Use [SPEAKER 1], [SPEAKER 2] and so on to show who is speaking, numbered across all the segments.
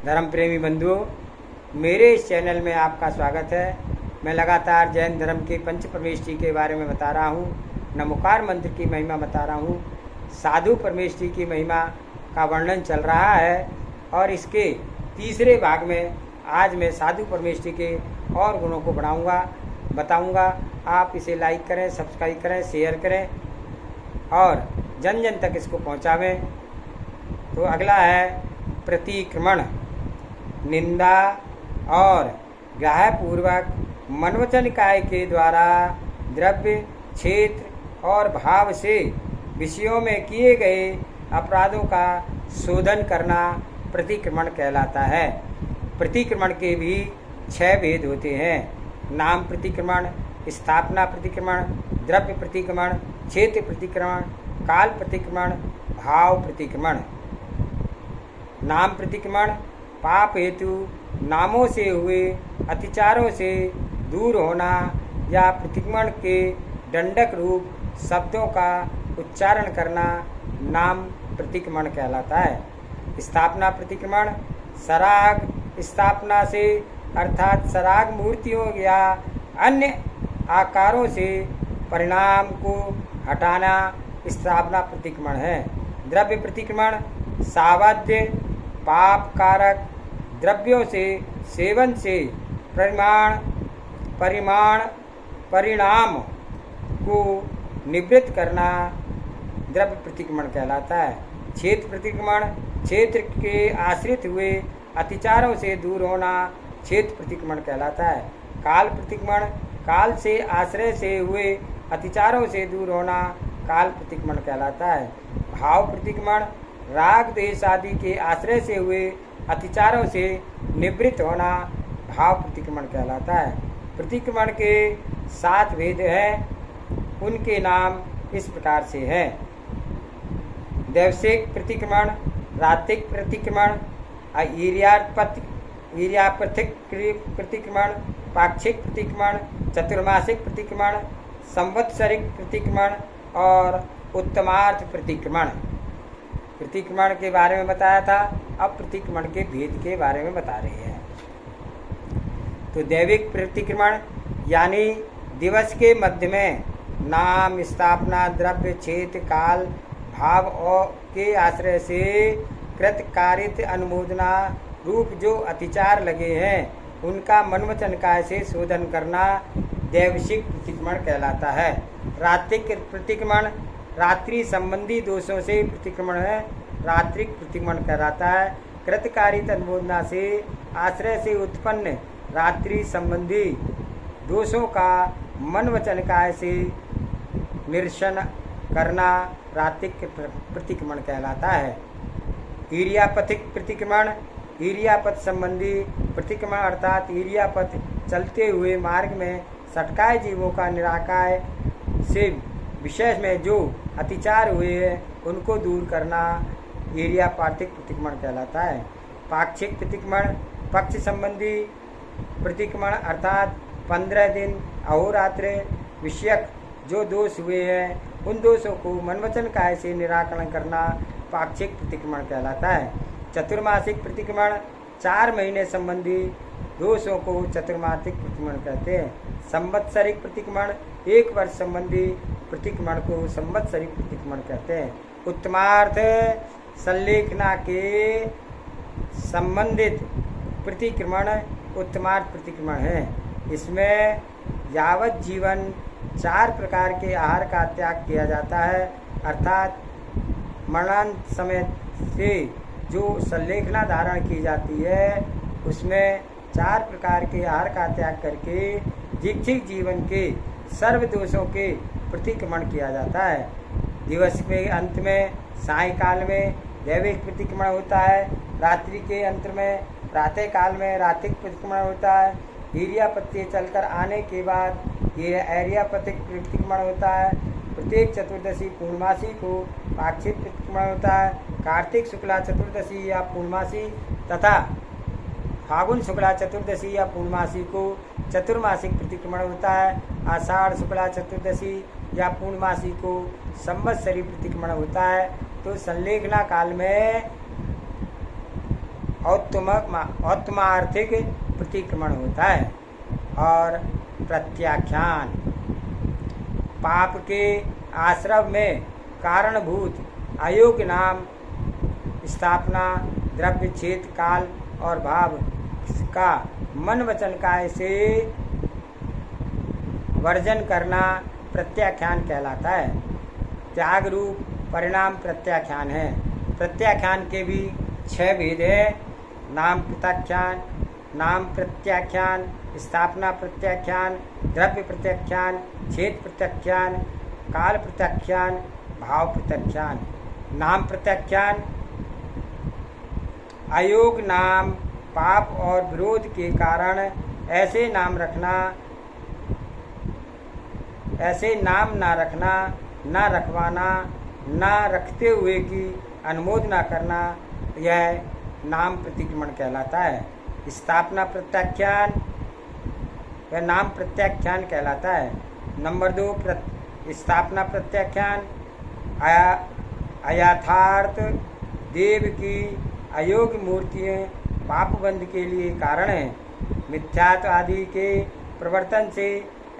[SPEAKER 1] धर्म प्रेमी बंधुओं, मेरे इस चैनल में आपका स्वागत है। मैं लगातार जैन धर्म के पंच परमेष्ठी के बारे में बता रहा हूँ, नमोकार मंत्र की महिमा बता रहा हूँ, साधु परमेष्ठी की महिमा का वर्णन चल रहा है और इसके तीसरे भाग में आज मैं साधु परमेष्ठी के और गुणों को बताऊंगा। आप इसे लाइक करें, सब्सक्राइब करें, शेयर करें और जन जन तक इसको पहुंचावें। तो अगला है प्रतिक्रमण। निंदा और ग्राह्यपूर्वक मनवचन काय के द्वारा द्रव्य, क्षेत्र और भाव से विषयों में किए गए अपराधों का शोधन करना प्रतिक्रमण कहलाता है। प्रतिक्रमण के भी 6 भेद होते हैं। नाम प्रतिक्रमण, स्थापना प्रतिक्रमण, द्रव्य प्रतिक्रमण, क्षेत्र प्रतिक्रमण, काल प्रतिक्रमण, भाव प्रतिक्रमण। नाम प्रतिक्रमण पाप हेतु नामों से हुए अतिचारों से दूर होना या प्रतिक्रमण के दंडक रूप शब्दों का उच्चारण करना नाम प्रतिक्रमण कहलाता है। स्थापना प्रतिक्रमण सराग स्थापना से अर्थात सराग मूर्तियों या अन्य आकारों से परिणाम को हटाना स्थापना प्रतिक्रमण है। द्रव्य प्रतिक्रमण सावध्य पाप कारक द्रव्यों से सेवन से परिणाम को निवृत्त करना द्रव्य प्रतिक्रमण कहलाता है। क्षेत्र प्रतिक्रमण क्षेत्र के आश्रित हुए अतिचारों से दूर होना क्षेत्र प्रतिक्रमण कहलाता है। काल प्रतिक्रमण काल से आश्रय से हुए अतिचारों से दूर होना काल प्रतिक्रमण कहलाता है। भाव प्रतिक्रमण राग द्वेष आदि के आश्रय से हुए अतिचारों से निवृत्त होना भाव प्रतिक्रमण कहलाता है। प्रतिक्रमण के 7 भेद हैं, उनके नाम इस प्रकार से हैं। दैवसिक प्रतिक्रमण, रात्रिक प्रतिक्रमण, ईर्यापथिक प्रतिक्रमण, पाक्षिक प्रतिक्रमण, चतुर्मासिक प्रतिक्रमण, संवत्सरिक प्रतिक्रमण और उत्तमार्थ प्रतिक्रमण। प्रतिक्रमण के बारे में बताया था, अब प्रतिक्रमण के भेद के बारे में बता रहे हैं। तो दैविक प्रतिक्रमण यानी दिवस के मध्य में नाम, स्थापना, द्रव्य, क्षेत्र, काल, भाव और के आश्रय से कृत कारित अनुमोदना रूप जो अतिचार लगे हैं उनका मनवचन काय से शोधन करना दैवशिक प्रतिक्रमण कहलाता है। रात्रिक प्रतिक्रमण रात्रि संबंधी दोषों से प्रतिक्रमण है, रात्रिक प्रतिक्रमण कहलाता है। कृतकारित अनुमोदना से आश्रय से उत्पन्न रात्रि संबंधी दोषों का मन वचन काय से निरसन करना रात्रिक प्रतिक्रमण कहलाता है। ईर्यापथिक प्रतिक्रमण ईर्यापथ संबंधी प्रतिक्रमण अर्थात ईर्यापथ चलते हुए मार्ग में सटकाए जीवों का निराकाय से विशेष में जो अतिचार हुए हैं उनको दूर करना ईर्यापाथिक प्रतिक्रमण कहलाता है। पाक्षिक प्रतिक्रमण पक्ष संबंधी प्रतिक्रमण अर्थात 15 दिन अहोरात्र विषयक जो दोष हुए हैं उन दोषों को मनवचन काय से निराकरण करना पाक्षिक प्रतिक्रमण कहलाता है। चतुर्मासिक प्रतिक्रमण 4 महीने संबंधी दोषों को चतुर्मासिक प्रतिक्रमण कहते हैं। संवत्सरिक प्रतिक्रमण 1 वर्ष संबंधी प्रतिक्रमण को संवत्सरिक प्रतिक्रमण कहते हैं। उत्तमार्थ संलेखना के संबंधित प्रतिक्रमण उत्तमार्थ प्रतिक्रमण है। इसमें यावत जीवन 4 प्रकार के आहार का त्याग किया जाता है अर्थात मरणांत समय से जो संलेखना धारण की जाती है उसमें 4 प्रकार के आहार का त्याग करके जिक्षिक जीवन के सर्व दोषों के प्रतिक्रमण किया जाता है। दिवस के अंत में सायंकाल में दैविक प्रतिक्रमण होता है, रात्रि के अंत में प्रातः काल में रात्रिक प्रतिक्रमण होता है। ईर्यापत्य चलकर आने के बाद ये ऐर्यापथिक प्रतिक्रमण होता है। प्रत्येक चतुर्दशी पूर्णमासी को पाक्षिक प्रतिक्रमण होता है। कार्तिक शुक्ला चतुर्दशी या पूर्णमासी तथा फागुन शुक्ला चतुर्दशी या पूर्णमासी को चतुर्मासिक प्रतिक्रमण होता है। आषाढ़ शुक्ला चतुर्दशी या पूर्णमासी को संवत्सरी प्रतिक्रमण होता है। तो संलेखना काल में औत्तमार्थिक प्रतिक्रमण होता है। और प्रत्याख्यान, पाप के आश्रव में कारणभूत अयोग्य नाम, स्थापना, द्रव्य, क्षेत्र, काल और भाव का मन वचन काय से वर्जन करना प्रत्याख्यान कहलाता है। त्याग रूप परिणाम प्रत्याख्यान है। प्रत्याख्यान के भी 6 भेद है। नाम प्रत्याख्यान, नाम प्रत्याख्यान, स्थापना प्रत्याख्यान, द्रव्य प्रत्याख्यान, क्षेत्र प्रत्याख्यान, काल प्रत्याख्यान, भाव प्रत्याख्यान। नाम प्रत्याख्यान, अयोग नाम, पाप और विरोध के कारण ऐसे नाम ना रखना, ना रखवाना, ना रखते हुए की अनुमोदना करना, यह नाम प्रतिक्रमण कहलाता है। स्थापना प्रत्याख्यान, वह नाम प्रत्याख्यान कहलाता है। नंबर 2 स्थापना प्रत्याख्यान, अयथार्थ देव की अयोग्य मूर्तियाँ पापबंध के लिए कारण है। मिथ्यात्व आदि के प्रवर्तन से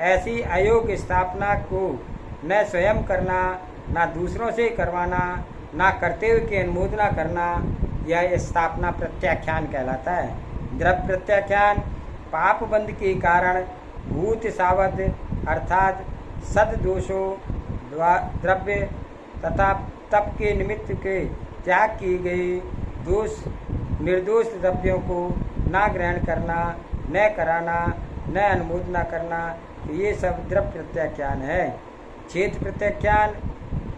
[SPEAKER 1] ऐसी अयोग्य स्थापना को न स्वयं करना, न दूसरों से करवाना, न करते हुए की अनुमोदना करना, यह स्थापना प्रत्याख्यान कहलाता है। द्रव्य प्रत्याख्यान, पापबंध के कारण भूत सावध अर्थात सद्दोषों द्रव्य तथा तप के निमित्त के त्याग किए गए निर्दोष द्रव्यों को न ग्रहण करना, न कराना, न अनुमोदना करना, तो ये सब द्रव्य प्रत्याख्यान है। क्षेत्र प्रत्याख्यान,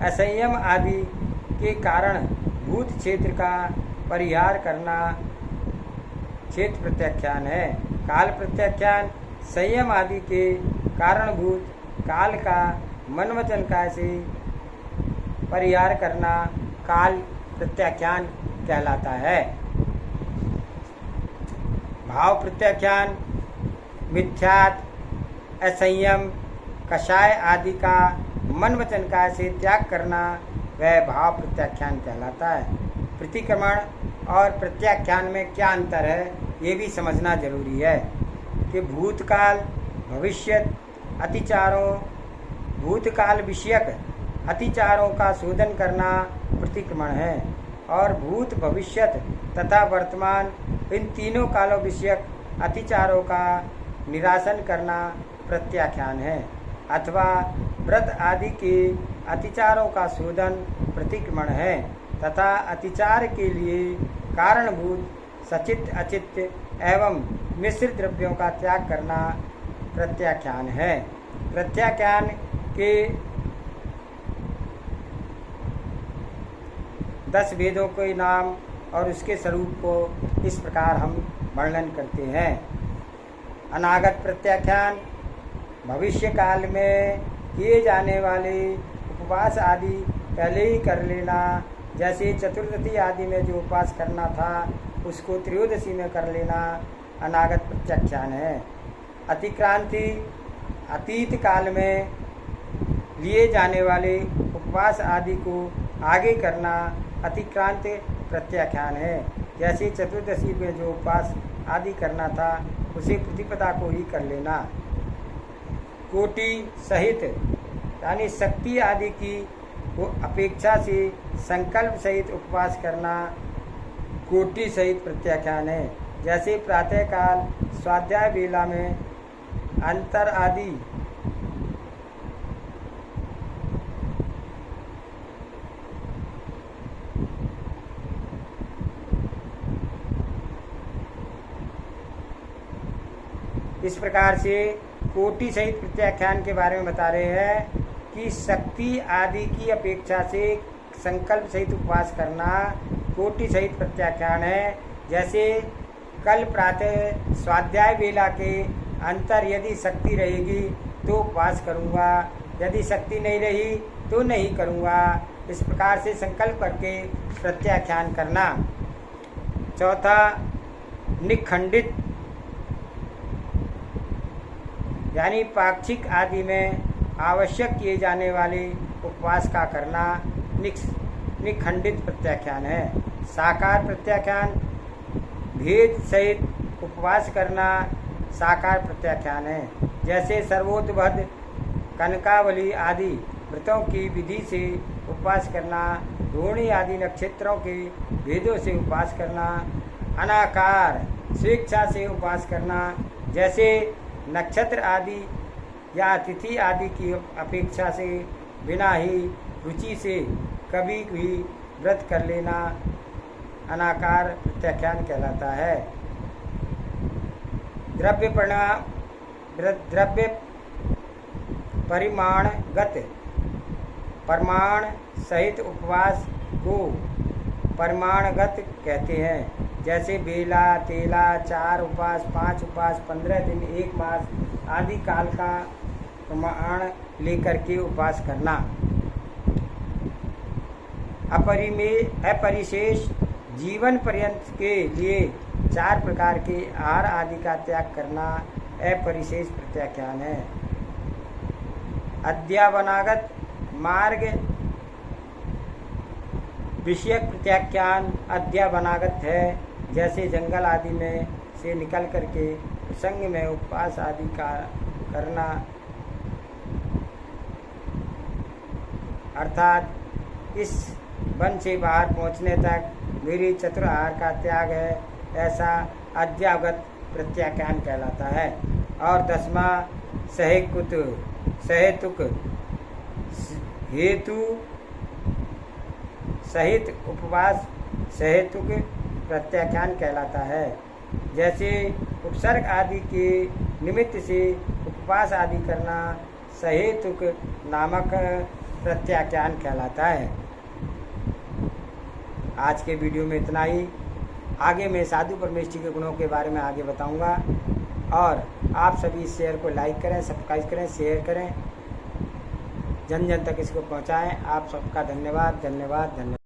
[SPEAKER 1] असंयम आदि के कारण भूत क्षेत्र का परिहार करना क्षेत्र प्रत्याख्यान है। काल प्रत्याख्यान, संयम आदि के कारणभूत काल का मन वचन काय से परिहार करना काल प्रत्याख्यान कहलाता है। भाव प्रत्याख्यान, मिथ्यात, असंयम, कषाय आदि का मन वचन काय से त्याग करना, वह भाव प्रत्याख्यान कहलाता है। प्रतिक्रमण और प्रत्याख्यान में क्या अंतर है, ये भी समझना जरूरी है कि भूतकाल भविष्यत अतिचारों, भूतकाल विषयक अतिचारों का शोधन करना प्रतिक्रमण है और भूत भविष्यत तथा वर्तमान इन तीनों कालों विषयक अतिचारों का निरासन करना प्रत्याख्यान है। अथवा व्रत आदि के अतिचारों का शोधन प्रतिक्रमण है तथा अतिचार के लिए कारणभूत सचित अचित एवं मिश्र द्रव्यों का त्याग करना प्रत्याख्यान है। प्रत्याख्यान के 10 भेदों के नाम और उसके स्वरूप को इस प्रकार हम वर्णन करते हैं। अनागत प्रत्याख्यान, भविष्य काल में किए जाने वाले उपवास आदि पहले ही कर लेना, जैसे चतुर्दशी आदि में जो उपवास करना था उसको त्रयोदशी में कर लेना अनागत प्रत्याख्यान है। अतिक्रांति, अतीत काल में लिए जाने वाले उपवास आदि को आगे करना अतिक्रांत प्रत्याख्यान है। जैसे चतुर्दशी में जो उपवास आदि करना था उसे प्रतिपदा को ही कर लेना। कोटि सहित यानी शक्ति आदि की वो अपेक्षा से संकल्प सहित उपवास करना कोटि सहित प्रत्याख्यान है। जैसे प्रातःकाल स्वाध्याय वेला में अंतर आदि इस प्रकार से कोटि सहित प्रत्याख्यान के बारे में बता रहे हैं कि शक्ति आदि की अपेक्षा से संकल्प सहित उपवास करना कोटि सहित प्रत्याख्यान है। जैसे कल प्रातः स्वाध्याय वेला के अंतर यदि शक्ति रहेगी तो उपवास करूँगा, यदि शक्ति नहीं रही तो नहीं करूँगा। इस प्रकार से संकल्प करके प्रत्याख्यान करना। चौथा, निखंडित यानी पाक्षिक आदि में आवश्यक किए जाने वाले उपवास का करना निखंडित प्रत्याख्यान है। साकार प्रत्याख्यान, भेद सहित उपवास करना साकार प्रत्याख्यान है। जैसे सर्वोतभद, कनकावली आदि व्रतों की विधि से उपवास करना, रोहिणी आदि नक्षत्रों के भेदों से उपवास करना, अनाकार स्वेच्छा से उपवास करना, जैसे नक्षत्र आदि या तिथि आदि की अपेक्षा से बिना ही रुचि से कभी भी व्रत कर लेना अनाकार प्रत्याख्यान कहलाता है। द्रव्य परिमाणगत प्रमाण सहित उपवास को परिमाणगत कहते हैं। जैसे बेला, तेला, 4 उपवास, 5 उपवास, 15 दिन, 1 मास आदि काल का प्रमाण लेकर के उपवास करना। अपरिशेष जीवन पर्यंत के लिए 4 प्रकार के आहार आदि का त्याग करना अपरिशेष प्रत्याख्यान है। अध्यावनागत मार्ग विषयक प्रत्याख्यान अध्यावनागत है। जैसे जंगल आदि में से निकल करके प्रसंग में उपवास आदि का करना, अर्थात इस वन से बाहर पहुँचने तक मेरी चतुर आहार का त्याग है, ऐसा अध्यावगत प्रत्याख्यान कहलाता है। और 10वां सहेतुक हेतु सहित उपवास सहेतुक प्रत्याख्यान कहलाता है। जैसे उपसर्ग आदि के निमित्त से उपवास आदि करना सहेतुक नामक प्रत्याख्यान कहलाता है। आज के वीडियो में इतना ही। आगे मैं साधु परमेष्ठी के गुणों के बारे में आगे बताऊंगा। और आप सभी इस शेयर को लाइक करें, सब्सक्राइब करें, शेयर करें, जन जन तक इसको पहुंचाएं। आप सबका धन्यवाद धन्यवाद धन्यवाद।